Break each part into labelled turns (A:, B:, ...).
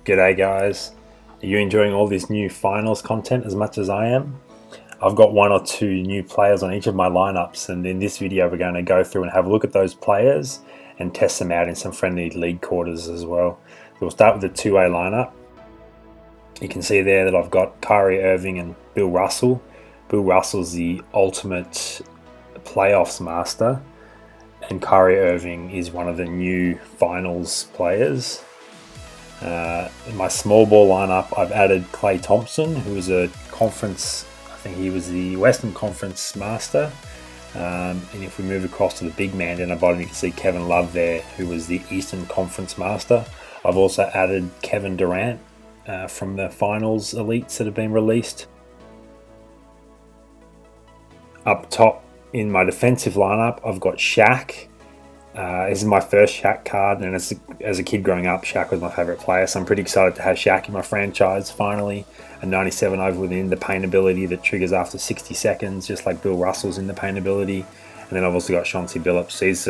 A: G'day guys, are you enjoying all this new finals content as much as I am? I've got one or two new players on each of my lineups, and in this video we're going to go through and have a look at those players and test them out in some friendly league quarters as well. We'll start with the two-way lineup. You can see there that I've got Kyrie Irving and Bill Russell. Bill Russell's the ultimate playoffs master, and Kyrie Irving is one of the new finals players. In my small ball lineup, I've added Klay Thompson, who is a conference, I think he was the Western Conference master. And if we move across to the big man down the bottom, you can see Kevin Love there, who was the Eastern Conference master. I've also added Kevin Durant from the finals elites that have been released. Up top in my defensive lineup, I've got Shaq. This is my first Shaq card, and as a kid growing up, Shaq was my favourite player, so I'm pretty excited to have Shaq in my franchise finally. A 97 over within the paint ability that triggers after 60 seconds, just like Bill Russell's in the paint ability. And then I've also got Chauncey Billups. These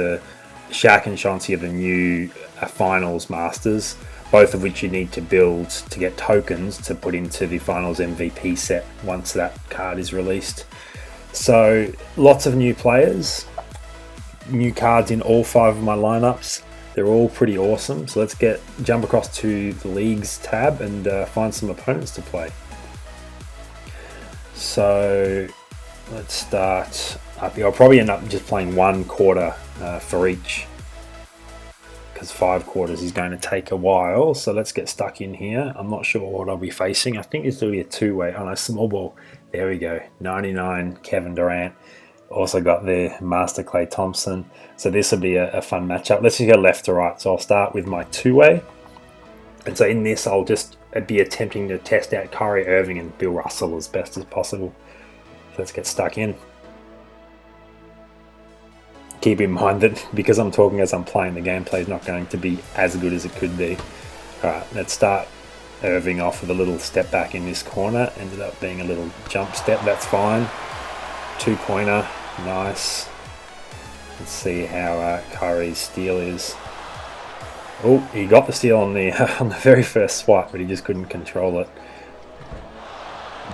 A: Shaq and Chauncey are the new finals masters, both of which you need to build to get tokens to put into the finals MVP set once that card is released. So lots of new players. New cards in all 5 of my lineups. They're all pretty awesome. So let's jump across to the leagues tab and find some opponents to play. So let's start up here. I'll probably end up just playing 1 quarter for each, because 5 quarters is going to take a while. So let's get stuck in here. I'm not sure what I'll be facing. I think this will be a two-way. Oh no, small ball. There we go. 99 Kevin Durant. Also got the Master Klay Thompson. So this will be a fun matchup. Let's just go left to right. So I'll start with my two-way. And so in this, I'll just be attempting to test out Kyrie Irving and Bill Russell as best as possible. So let's get stuck in. Keep in mind that because I'm talking as I'm playing, the gameplay is not going to be as good as it could be. Alright, let's start Irving off with a little step back in this corner. Ended up being a little jump step. That's fine. 2-pointer. Nice. Let's see how Kyrie's steal is. Oh, he got the steal on the very first swipe, but he just couldn't control it.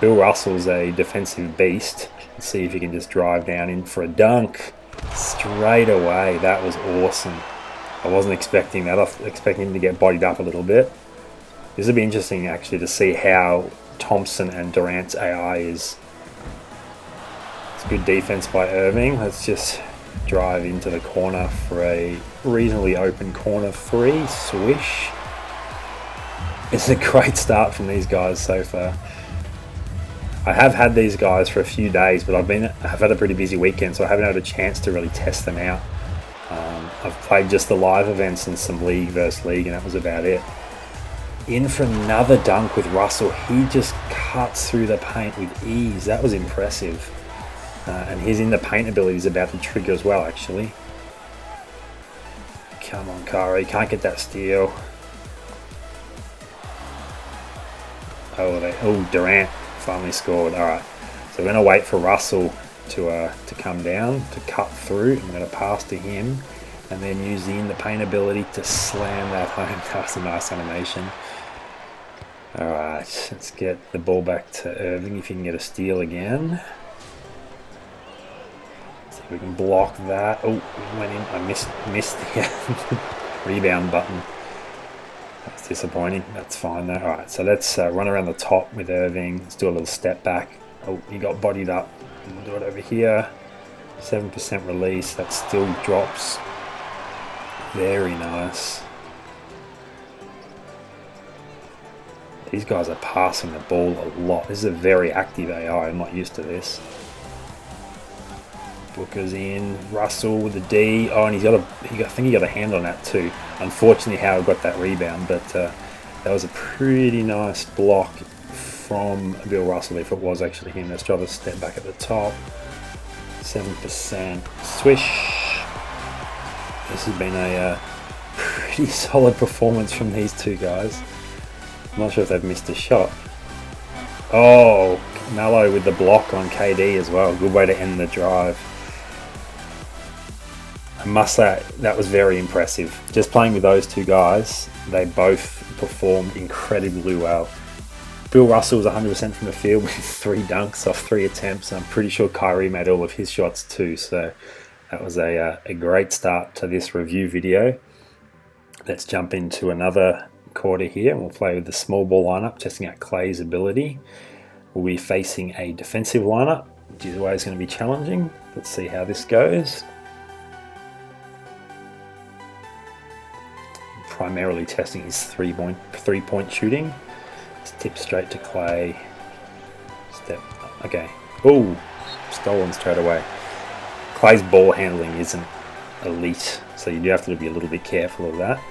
A: Bill Russell's a defensive beast. Let's see if he can just drive down in for a dunk straight away. That was awesome. I wasn't expecting that. I was expecting him to get bodied up a little bit. This will be interesting actually to see how Thompson and Durant's AI is. Good defense by Irving. Let's just drive into the corner for a reasonably open corner 3. Swish. It's a great start from these guys so far. I have had these guys for a few days, but I've had a pretty busy weekend, so I haven't had a chance to really test them out. I've played just the live events and some league versus league, and that was about it. In for another dunk with Russell. He just cuts through the paint with ease. That was impressive. And his in the paint ability is about to trigger as well, actually. Come on, Kyrie. Can't get that steal. Oh, Durant finally scored. All right. So we're going to wait for Russell to come down, to cut through. I'm going to pass to him and then use the in the paint ability to slam that home. That was a nice animation. All right. Let's get the ball back to Irving if he can get a steal again. We can block that. Oh, went in. I missed the rebound button. That's disappointing. That's fine though. Alright, so let's run around the top with Irving. Let's do a little step back. Oh, he got bodied up. We'll do it over here. 7% release. That still drops. Very nice. These guys are passing the ball a lot. This is a very active AI. I'm not used to this. Booker's in. Russell with the D. Oh, and I think he got a hand on that too. Unfortunately, Howard got that rebound, but that was a pretty nice block from Bill Russell if it was actually him. Let's try to step back at the top. 7%. Swish. This has been a pretty solid performance from these two guys. I'm not sure if they've missed a shot. Oh, Melo with the block on KD as well. Good way to end the drive. I must say that was very impressive. Just playing with those two guys, they both performed incredibly well. Bill Russell was 100% from the field with 3 dunks off 3 attempts. I'm pretty sure Kyrie made all of his shots too. So that was a great start to this review video. Let's jump into another quarter here, and we'll play with the small ball lineup, testing out Klay's ability. We'll be facing a defensive lineup, which is always going to be challenging. Let's see how this goes. Primarily testing his three-point shooting. Let's tip straight to Klay. Step, okay. Oh, stolen straight away. Klay's ball handling isn't elite, so you do have to be a little bit careful of that.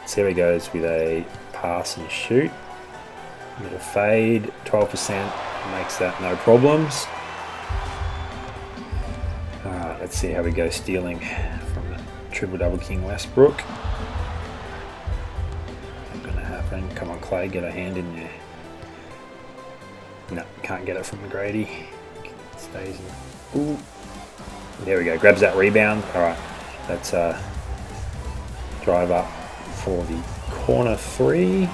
A: So here he goes with a pass and shoot. Little fade, 12%, makes that no problems. Alright, let's see how we go stealing from the triple-double King Westbrook. Not gonna happen. Come on, Klay, get a hand in there. No, can't get it from McGrady. Stays in. Ooh. There we go, grabs that rebound. Alright, let's drive up for the corner 3.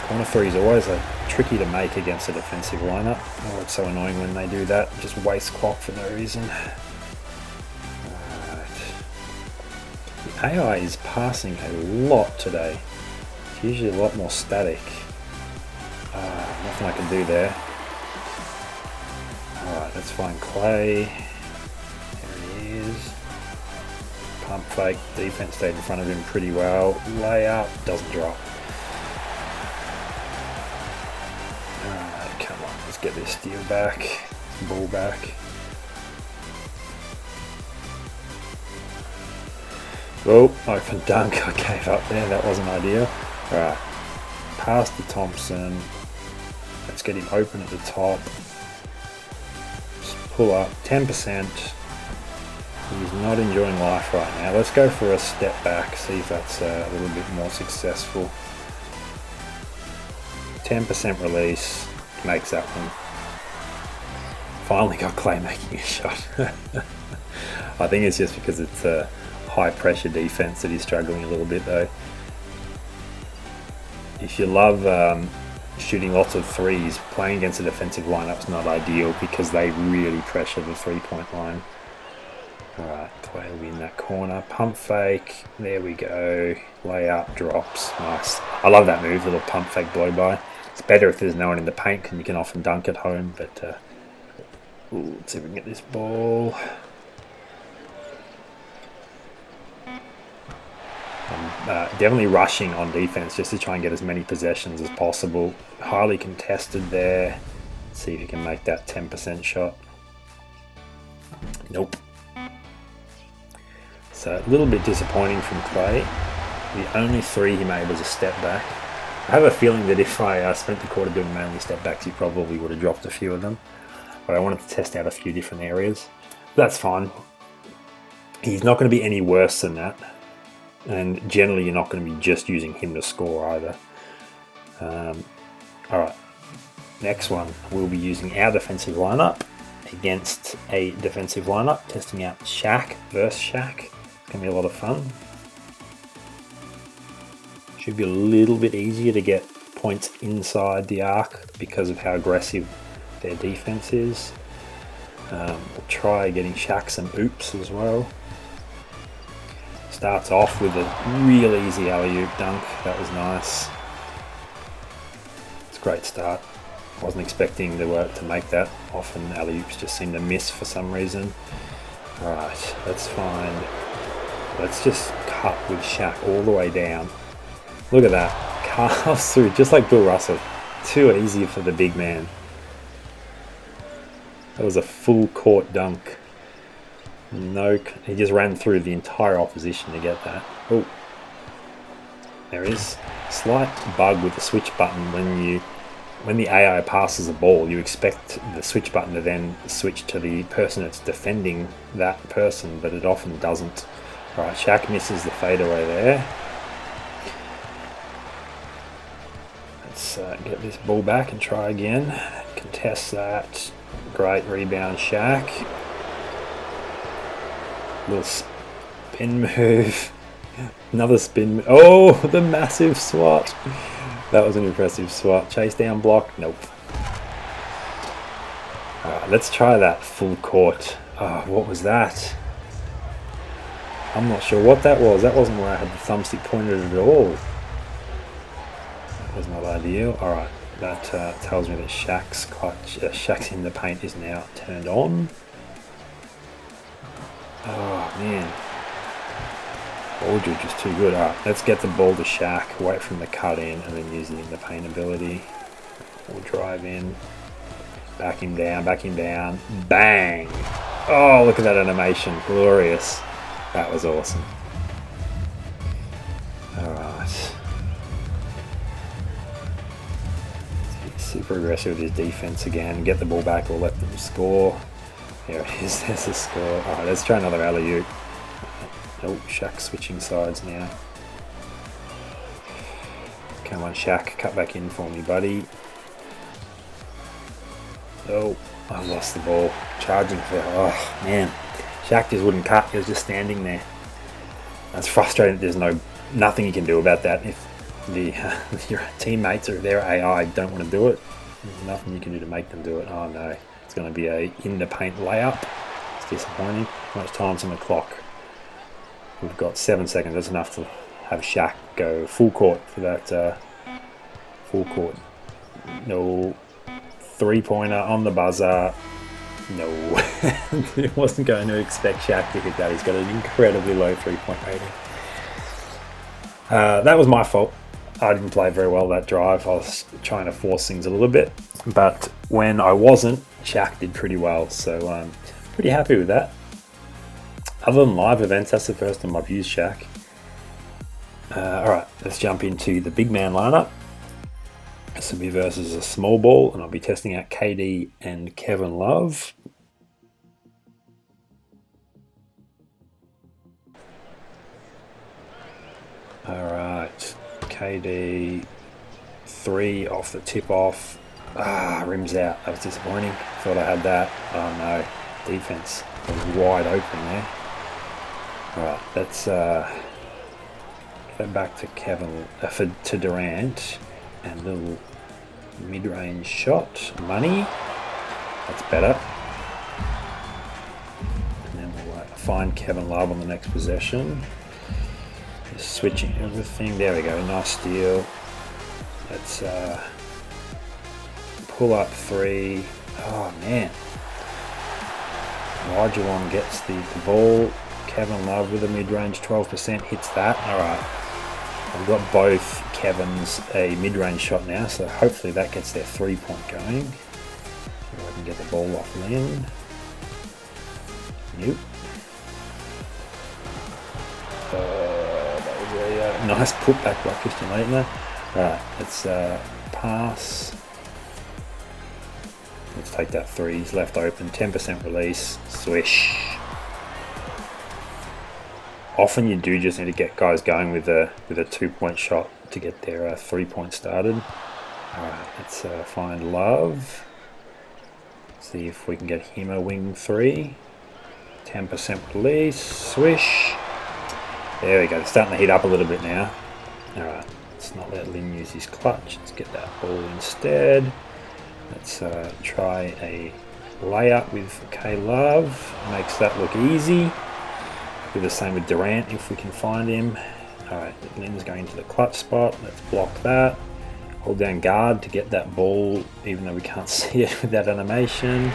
A: Corner 3 is always tricky to make against a defensive lineup. Oh, it's so annoying when they do that. Just waste clock for no reason. Right. The AI is passing a lot today. It's usually a lot more static. Nothing I can do there. Alright, let's find Klay. There he is. Pump fake, defense stayed in front of him pretty well. Layup, doesn't drop. Alright, come on, let's get this steal back. Ball back. Oh, open dunk, I gave up there, that wasn't ideal. Alright, pass to Thompson. Let's get him open at the top. Just pull up, 10%. He's not enjoying life right now. Let's go for a step back, see if that's a little bit more successful. 10% release, makes that one. Finally got Klay making a shot. I think it's just because it's a high pressure defense that he's struggling a little bit though. If you love shooting lots of threes, playing against a defensive lineup's not ideal because they really pressure the 3-point line. Alright, Klay will be in that corner. Pump fake. There we go. Layup, drops. Nice. I love that move, little pump fake blow by. It's better if there's no one in the paint because you can often dunk at home. But let's see if we can get this ball. Definitely rushing on defense just to try and get as many possessions as possible. Highly contested there. Let's see if you can make that 10% shot. Nope. So a little bit disappointing from Klay. The only 3 he made was a step back. I have a feeling that if I spent the quarter doing mainly step backs, he probably would have dropped a few of them. But I wanted to test out a few different areas. That's fine. He's not going to be any worse than that. And generally you're not going to be just using him to score either. Alright, next one. We'll be using our defensive lineup against a defensive lineup, testing out Shaq versus Shaq. It's going to be a lot of fun. Should be a little bit easier to get points inside the arc because of how aggressive their defense is. We'll try getting Shaq some oops as well. Starts off with a real easy alley-oop dunk. That was nice. It's a great start. Wasn't expecting to make that. Often alley-oops just seem to miss for some reason. Alright, let's just cut with Shaq all the way down. Look at that. Carves through just like Bill Russell. Too easy for the big man. That was a full court dunk. No, he just ran through the entire opposition to get that. Oh, there is slight bug with the switch button when the AI passes the ball. You expect the switch button to then switch to the person that's defending that person, but it often doesn't. Right, Shaq misses the fadeaway there. Let's get this ball back and try again. Contest that. Great rebound, Shaq. Little spin move. Another spin. Oh, the massive swat. That was an impressive swat. Chase down block. Nope. Alright, let's try that full court. Oh, what was that? I'm not sure what that was. That wasn't where I had the thumbstick pointed at all. That was not ideal. Alright, that tells me that Shaq's clutch, Shaq's in the paint is now turned on. Oh man. Aldridge is too good. Alright, let's get the ball to Shaq, wait for him to cut in, and then use the in the paint ability. We'll drive in. Back him down, bang! Oh, look at that animation, glorious. That was awesome. Alright. Super aggressive with his defense again. Get the ball back or let them score. There it is, there's the score. Alright, let's try another alley-oop. Oh, Shaq switching sides now. Come on, Shaq, cut back in for me, buddy. Oh, I lost the ball. Charging for, oh man. Shaq just wouldn't cut, he was just standing there. That's frustrating, there's nothing you can do about that. If your teammates or their AI don't want to do it, there's nothing you can do to make them do it. Oh no, it's going to be a in the paint layup. It's disappointing. How much time's on the clock? We've got 7 seconds, that's enough to have Shaq go full court for that full court. No. 3-pointer on the buzzer. No. It wasn't going to expect Shaq to hit that. He's got an incredibly low 3-point rating. That was my fault. I didn't play very well that drive. I was trying to force things a little bit. But when I wasn't, Shaq did pretty well. So I'm pretty happy with that. Other than live events, that's the first time I've used Shaq. Alright, let's jump into the big man lineup. This will be versus a small ball, and I'll be testing out KD and Kevin Love. Alright, KD, 3 off the tip off. Rims out, that was disappointing. Thought I had that. Oh no, defense was wide open there. Alright, let's get back to Kevin, to Durant. And a little mid-range shot, money, that's better. And then we'll find Kevin Love on the next possession. Just switching everything, there we go, nice steal. Let's pull up 3, oh man. Rajuan gets the ball, Kevin Love with a mid-range 12%, hits that, alright. I've got both Kevin's a mid-range shot now, so hopefully that gets their 3-point going. If I can get the ball off Lynn. Nope. That was a nice putback by Christian Laettner. Alright, let's pass. Let's take that 3, he's left open, 10% release, swish. Often you do just need to get guys going with a 2-point shot to get their 3-point started. Alright, let's find Love. See if we can get him a wing 3. 10% release, swish. There we go, it's starting to heat up a little bit now. Alright, let's not let Lynn use his clutch. Let's get that ball instead. Let's try a layup with K Love. Makes that look easy. Do the same with Durant if we can find him. Alright, Lynn's going to the clutch spot. Let's block that. Hold down guard to get that ball, even though we can't see it with that animation.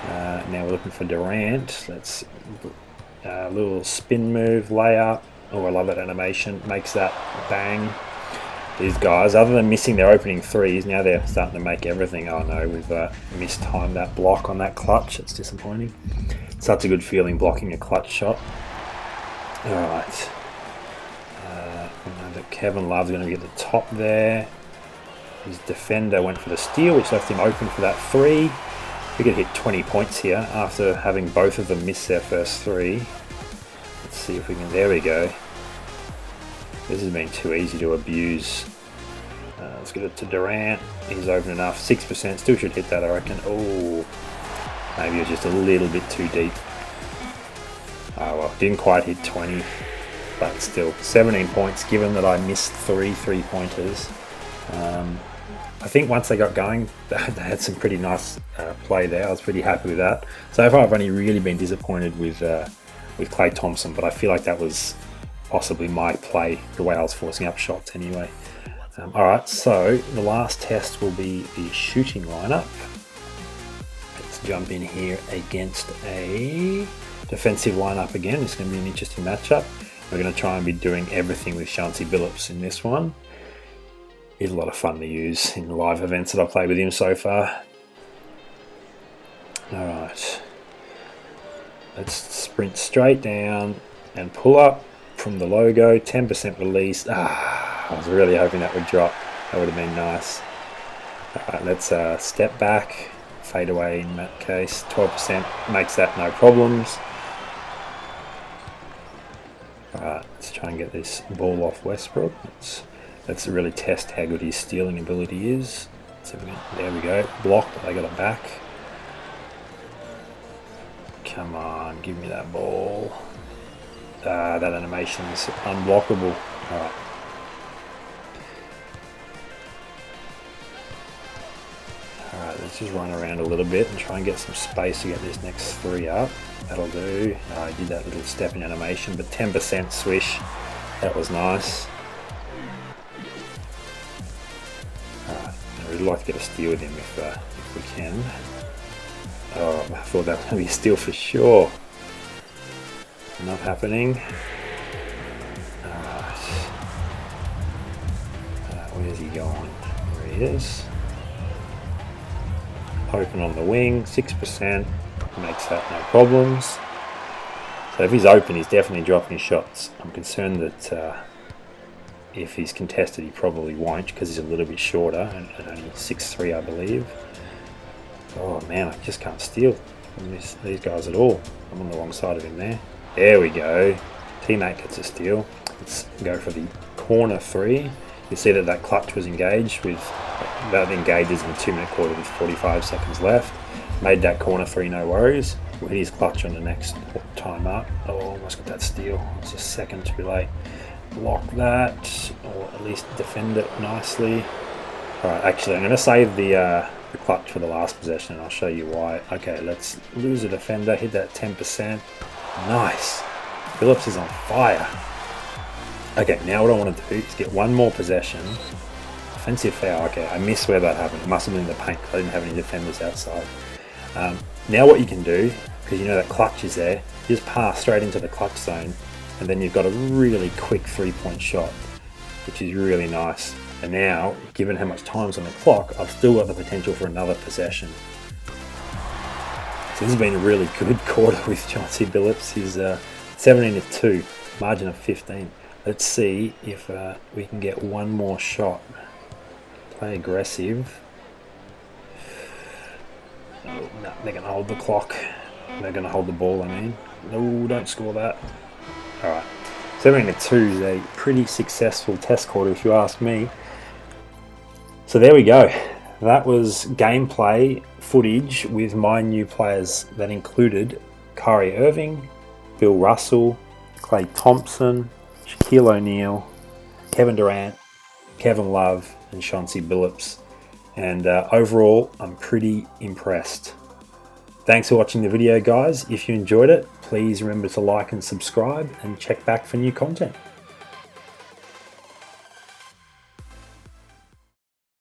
A: Now we're looking for Durant. Let's a little spin move, layup. Oh, I love that animation. Makes that bang. These guys, other than missing their opening 3s, now they're starting to make everything. Oh no, we've mistimed that block on that clutch. It's disappointing. Such a good feeling blocking a clutch shot. Alright. I know that Kevin Love's going to be at the top there. His defender went for the steal, which left him open for that 3. We could hit 20 points here after having both of them miss their first 3. Let's see if we can. There we go. This has been too easy to abuse. Let's get it to Durant. He's open enough. 6%. Still should hit that, I reckon. Oh, maybe it was just a little bit too deep. Oh well, Didn't quite hit 20, but still 17 points given that I missed 3 3-pointers. I think once they got going, they had some pretty nice play there. I was pretty happy with that. So far I've only really been disappointed with Klay Thompson, but I feel like that was possibly my play, the way I was forcing up shots anyway. Alright, so the last test will be the shooting lineup. Let's jump in here against a defensive lineup again. It's going to be an interesting matchup. We're going to try and be doing everything with Chauncey Billups in this one. He's a lot of fun to use in live events that I've played with him so far. Alright, let's sprint straight down and pull up from the logo. 10% release. I was really hoping that would drop. That would have been nice. Alright, let's step back, fade away in that case. 12% makes that no problems. Alright, let's try and get this ball off Westbrook. Let's really test how good his stealing ability is. So there we go. Blocked, but they got it back. Come on, give me that ball. That animation's unblockable. Alright. Alright, let's just run around a little bit and try and get some space to get this next 3 up. That'll do. I did that little stepping animation, but 10% swish. That was nice. I'd like to get a steal with him if we can. Oh, I thought that was going to be a steal for sure. Not happening. Where's he going? There he is. Open on the wing, 6%. Makes that no problems. So if he's open, he's definitely dropping his shots. I'm concerned that if he's contested, he probably won't because he's a little bit shorter and only 6'3", I believe. Oh man, I just can't steal from these guys at all. I'm on the wrong side of him there. There we go. Teammate gets a steal. Let's go for the corner 3. You see that clutch was engaged with, that engages in the 2-minute quarter with 45 seconds left. Made that corner 3, no worries. We'll hit his clutch on the next time up. Oh, almost got that steal. It's a second too late. Block that, or at least defend it nicely. Alright, actually I'm going to save the clutch for the last possession and I'll show you why. Okay, let's lose a defender, hit that 10%. Nice. Billups is on fire. Okay, now what I want to do is get one more possession. Offensive foul. Okay, I missed where that happened. It must have been in the paint because I didn't have any defenders outside. Now what you can do, because you know that clutch is there, you just pass straight into the clutch zone and then you've got a really quick 3-point shot, which is really nice. And now, given how much time's on the clock, I've still got the potential for another possession. So this has been a really good quarter with Chauncey Billups. He's 17-2, margin of 15. Let's see if we can get one more shot. Play aggressive. Oh, no, they're going to hold the clock. They're going to hold the ball, I mean. No, don't score that. Alright, 17-2 is a pretty successful test quarter if you ask me. So there we go. That was gameplay footage with my new players that included Kyrie Irving, Bill Russell, Klay Thompson, Shaquille O'Neal, Kevin Durant, Kevin Love and Chauncey Billups. And overall, I'm pretty impressed. Thanks for watching the video, guys. If you enjoyed it, please remember to like and subscribe and check back for new content.